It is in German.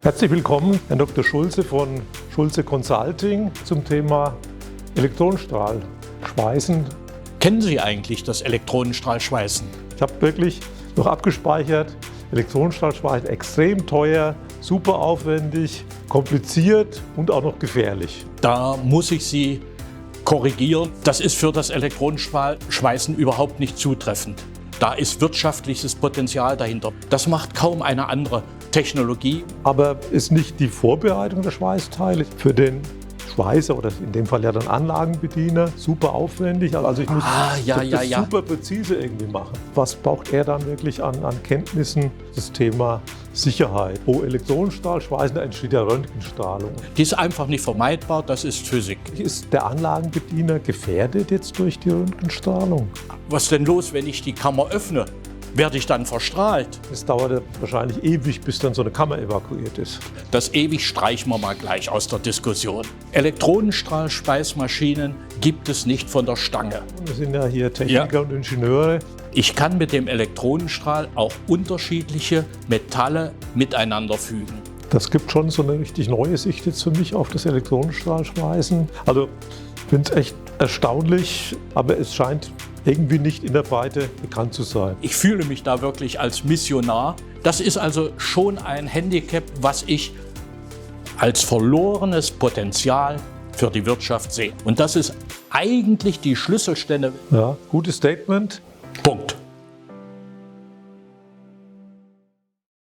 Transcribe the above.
Herzlich willkommen, Herr Dr. Schulze von Schulze Consulting zum Thema Elektronenstrahlschweißen. Kennen Sie eigentlich das Elektronenstrahlschweißen? Ich habe wirklich noch abgespeichert, Elektronenstrahlschweißen extrem teuer, super aufwendig, kompliziert und auch noch gefährlich. Da muss ich Sie korrigieren. Das ist für das Elektronenstrahlschweißen überhaupt nicht zutreffend. Da ist wirtschaftliches Potenzial dahinter. Das macht kaum eine andere Technologie. Aber ist nicht die Vorbereitung der Schweißteile für den Schweißer oder in dem Fall ja dann Anlagenbediener super aufwendig? Also ich muss das super präzise irgendwie machen. Was braucht er dann wirklich an Kenntnissen? Das Thema Sicherheit. Wo Elektronenstrahlschweißen, da entsteht ja Röntgenstrahlung. Die ist einfach nicht vermeidbar, das ist Physik. Ist der Anlagenbediener gefährdet jetzt durch die Röntgenstrahlung? Was ist denn los, wenn ich die Kammer öffne? Werde ich dann verstrahlt? Es dauert ja wahrscheinlich ewig, bis dann so eine Kammer evakuiert ist. Das ewig streichen wir mal gleich aus der Diskussion. Elektronenstrahlschweißmaschinen gibt es nicht von der Stange. Wir sind ja hier Techniker und Ingenieure. Ich kann mit dem Elektronenstrahl auch unterschiedliche Metalle miteinander fügen. Das gibt schon so eine richtig neue Sicht jetzt für mich auf das Elektronenstrahlschweißen. Also ich finde es echt erstaunlich, aber es scheint irgendwie nicht in der Breite bekannt zu sein. Ich fühle mich da wirklich als Missionar. Das ist also schon ein Handicap, was ich als verlorenes Potenzial für die Wirtschaft sehe. Und das ist eigentlich die Schlüsselstelle. Ja, gutes Statement. Punkt.